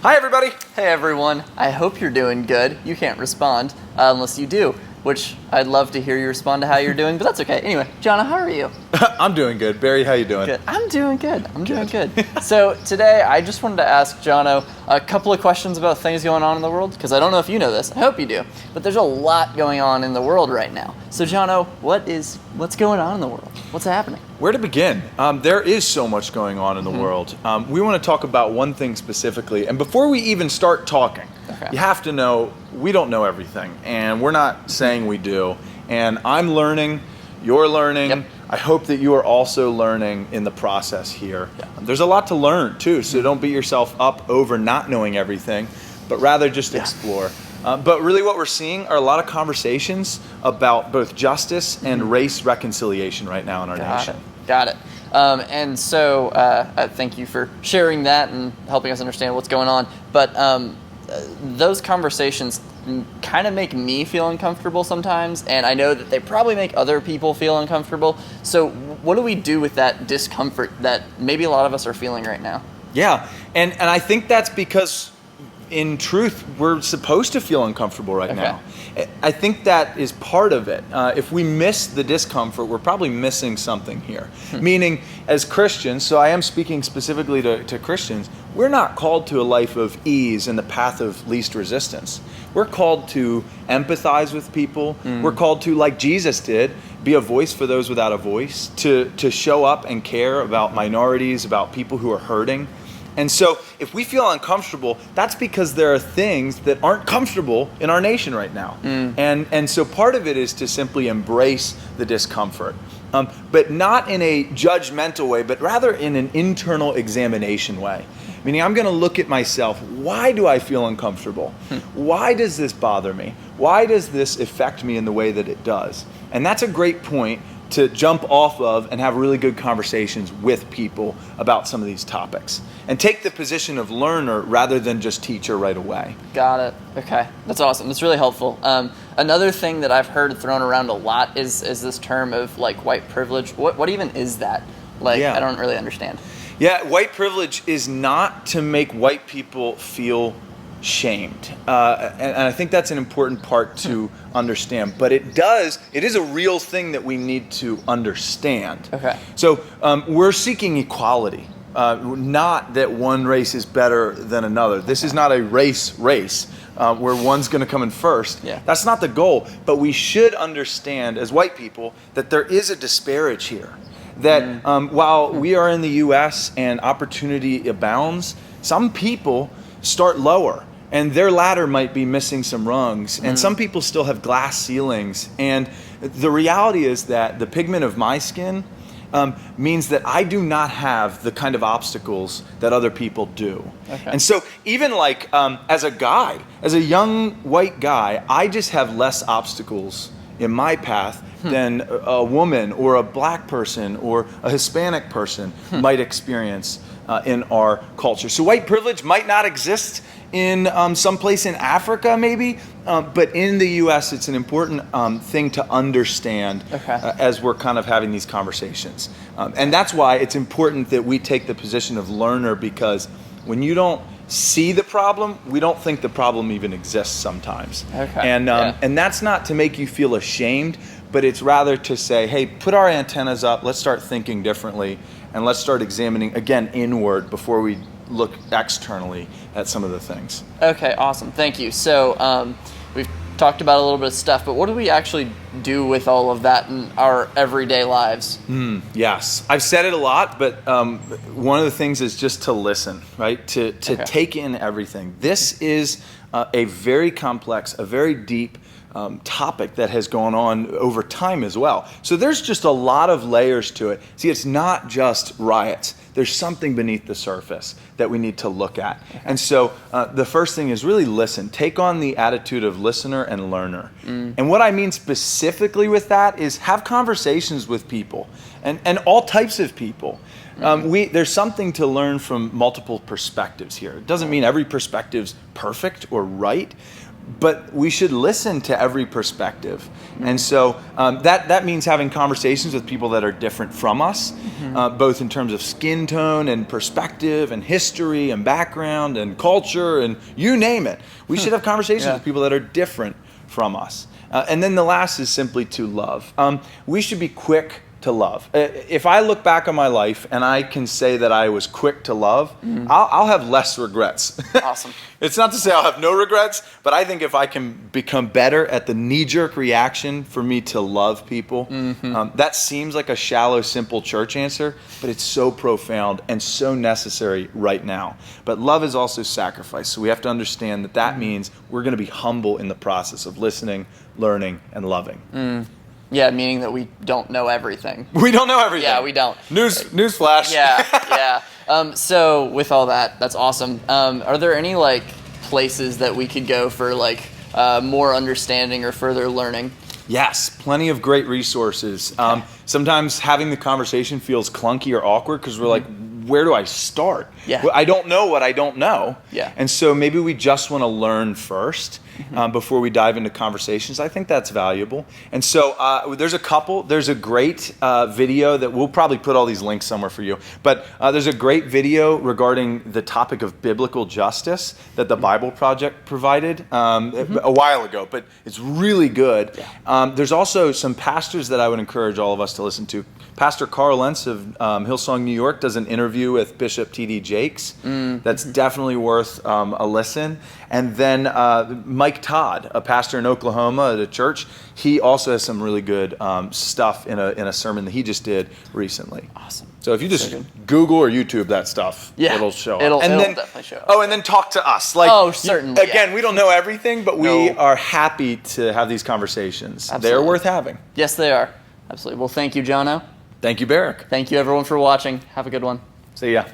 Hi, everybody. Hey, everyone. I hope you're doing good. You can't respond unless you do, which I'd love to hear you respond to how you're doing, but that's okay. Anyway, Jono, how are you? I'm doing good. Barry, how you doing? Good. I'm doing good. So today, I just wanted to ask Jono a couple of questions about things going on in the world, because I don't know if you know this. I hope you do. But there's a lot going on in the world right now. So Jono, what's going on in the world? What's happening? Where to begin? There is so much going on in the world. We want to talk about one thing specifically. And before we even start talking, you have to know we don't know everything. And we're not saying we do. And I'm learning. You're learning. Yep. I hope that you are also learning in the process here. Yeah. There's a lot to learn, too. So don't beat yourself up over not knowing everything, but rather just explore. But really what we're seeing are a lot of conversations about both justice and race reconciliation right now in our nation. Got it. And so thank you for sharing that and helping us understand what's going on. But those conversations kind of make me feel uncomfortable sometimes, and I know that they probably make other people feel uncomfortable. So what do we do with that discomfort that maybe a lot of us are feeling right now? Yeah, and I think that's because in truth, we're supposed to feel uncomfortable right now. I think that is part of it. If we miss the discomfort, we're probably missing something here. Meaning, as Christians, so I am speaking specifically to Christians, we're not called to a life of ease and the path of least resistance. We're called to empathize with people. We're called to, like Jesus did, be a voice for those without a voice, to show up and care about minorities, about people who are hurting. And so if we feel uncomfortable, that's because there are things that aren't comfortable in our nation right now. And so part of it is to simply embrace the discomfort, but not in a judgmental way, but rather in an internal examination way. Meaning I'm going to look at myself. Why do I feel uncomfortable? Why does this bother me? Why does this affect me in the way that it does? And that's a great point to jump off of and have really good conversations with people about some of these topics. And take the position of learner rather than just teacher right away. Got it. Okay. That's awesome. That's really helpful. Another thing that I've heard thrown around a lot is this term of like white privilege. What even is that? I don't really understand. Yeah, white privilege is not to make white people feel shamed. And I think that's an important part to understand. But it is a real thing that we need to understand. Okay. So we're seeking equality, not that one race is better than another. This is not a race where one's going to come in first. Yeah. That's not the goal. But we should understand as white people that there is a disparage here. That while we are in the U.S. and opportunity abounds, some people start lower. And their ladder might be missing some rungs. And some people still have glass ceilings. And the reality is that the pigment of my skin means that I do not have the kind of obstacles that other people do. Okay. And so even as a young white guy, I just have less obstacles in my path than a woman or a black person or a Hispanic person might experience in our culture. So white privilege might not exist in some place in Africa maybe, but in the U.S. it's an important thing to understand as we're kind of having these conversations. And that's why it's important that we take the position of learner, because when you don't see the problem, we don't think the problem even exists sometimes. And that's not to make you feel ashamed, but it's rather to say, hey, put our antennas up, let's start thinking differently, and let's start examining, again, inward before we look externally at some of the things. Okay, awesome. Thank you. So we've talked about a little bit of stuff, but what do we actually do with all of that in our everyday lives? Yes. I've said it a lot, but one of the things is just to listen, right? To take in everything. This is a very complex, a very deep topic that has gone on over time as well. So there's just a lot of layers to it. See, it's not just riots. There's something beneath the surface that we need to look at. And so the first thing is really listen. Take on the attitude of listener and learner. And what I mean specifically with that is have conversations with people and all types of people. There's something to learn from multiple perspectives here. It doesn't mean every perspective's perfect or right, but we should listen to every perspective. And so that means having conversations with people that are different from us, both in terms of skin tone and perspective and history and background and culture and you name it. We should have conversations with people that are different from us. And then the last is simply to love. We should be quick to love. If I look back on my life and I can say that I was quick to love, I'll have less regrets. Awesome. It's not to say I'll have no regrets, but I think if I can become better at the knee-jerk reaction for me to love people, that seems like a shallow, simple church answer, but it's so profound and so necessary right now. But love is also sacrifice, so we have to understand that that means we're going to be humble in the process of listening, learning, and loving. Yeah, meaning that we don't know everything. We don't know everything. Yeah, we don't. News flash. Yeah. So with all that, that's awesome. Are there any like places that we could go for like more understanding or further learning? Yes, plenty of great resources. Sometimes having the conversation feels clunky or awkward because we're like, where do I start? Yeah. I don't know what I don't know. Yeah. And so maybe we just want to learn first before we dive into conversations. I think that's valuable. And so there's a great video that we'll probably put all these links somewhere for you. But there's a great video regarding the topic of biblical justice that the Bible Project provided a while ago, but it's really good. Yeah. There's also some pastors that I would encourage all of us to listen to. Pastor Carl Lentz of Hillsong, New York, does an interview with Bishop T.D. Jakes. That's definitely worth a listen. And then Mike Todd, a pastor in Oklahoma at a church, he also has some really good stuff in a sermon that he just did recently. Awesome. So if you just Google or YouTube that stuff, it'll show up. It'll definitely show up. Oh, and then talk to us. Certainly. Again, we don't know everything, but we are happy to have these conversations. Absolutely. They're worth having. Yes, they are. Absolutely. Well, thank you, Jono. Thank you, Barak. Thank you, everyone, for watching. Have a good one. See ya.